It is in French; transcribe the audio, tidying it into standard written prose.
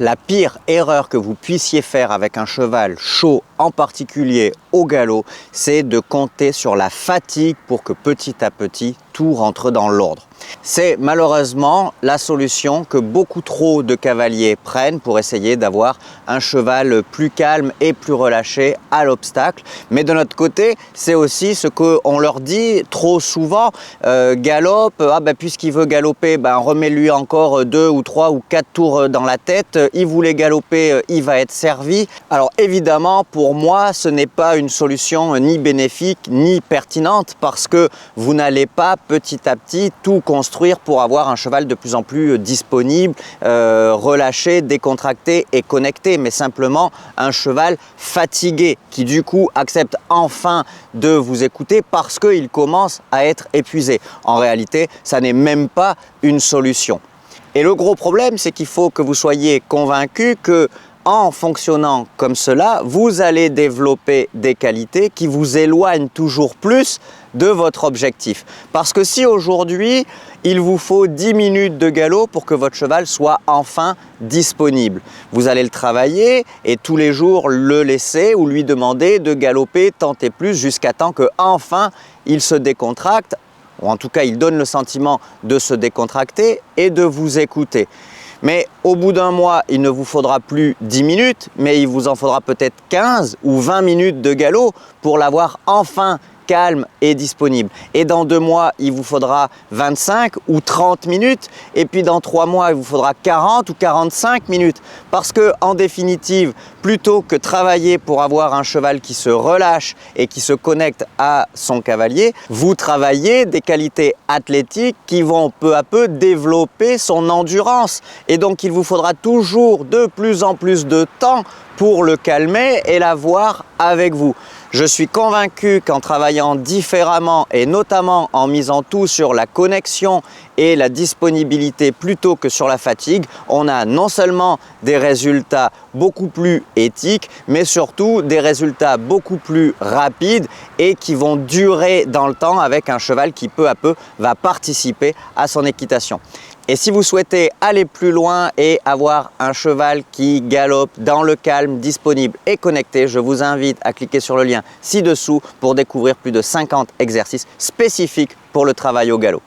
La pire erreur que vous puissiez faire avec un cheval chaud, en particulier au galop, c'est de compter sur la fatigue pour que petit à petit tout rentre dans l'ordre. C'est malheureusement la solution que beaucoup trop de cavaliers prennent pour essayer d'avoir un cheval plus calme et plus relâché à l'obstacle. Mais de notre côté, c'est aussi ce qu'on leur dit trop souvent. Galope, puisqu'il veut galoper, remets-lui encore 2 ou 3 ou 4 tours dans la tête. Il voulait galoper, il va être servi. Alors évidemment, pour moi, ce n'est pas une solution ni bénéfique ni pertinente parce que vous n'allez pas petit à petit tout construire pour avoir un cheval de plus en plus disponible, relâché, décontracté et connecté, mais simplement un cheval fatigué qui du coup accepte enfin de vous écouter parce qu'il commence à être épuisé. En réalité, ça n'est même pas une solution. Et le gros problème, c'est qu'il faut que vous soyez convaincu que en fonctionnant comme cela, vous allez développer des qualités qui vous éloignent toujours plus de votre objectif. Parce que si aujourd'hui, il vous faut 10 minutes de galop pour que votre cheval soit enfin disponible, vous allez le travailler et tous les jours le laisser ou lui demander de galoper tant et plus jusqu'à temps que enfin il se décontracte, ou en tout cas il donne le sentiment de se décontracter et de vous écouter. Mais au bout d'un mois, il ne vous faudra plus 10 minutes, mais il vous en faudra peut-être 15 ou 20 minutes de galop pour l'avoir enfin calme et disponible. Et dans 2 mois, il vous faudra 25 ou 30 minutes. Et puis dans 3 mois, il vous faudra 40 ou 45 minutes. Parce que en définitive, plutôt que travailler pour avoir un cheval qui se relâche et qui se connecte à son cavalier, vous travaillez des qualités athlétiques qui vont peu à peu développer son endurance. Et donc, il vous faudra toujours de plus en plus de temps pour le calmer et l'avoir avec vous. Je suis convaincu qu'en travaillant différemment et notamment en misant tout sur la connexion et la disponibilité plutôt que sur la fatigue, on a non seulement des résultats beaucoup plus éthiques, mais surtout des résultats beaucoup plus rapides et qui vont durer dans le temps avec un cheval qui peu à peu va participer à son équitation. Et si vous souhaitez aller plus loin et avoir un cheval qui galope dans le calme, disponible et connecté, je vous invite à cliquer sur le lien ci-dessous pour découvrir plus de 50 exercices spécifiques pour le travail au galop.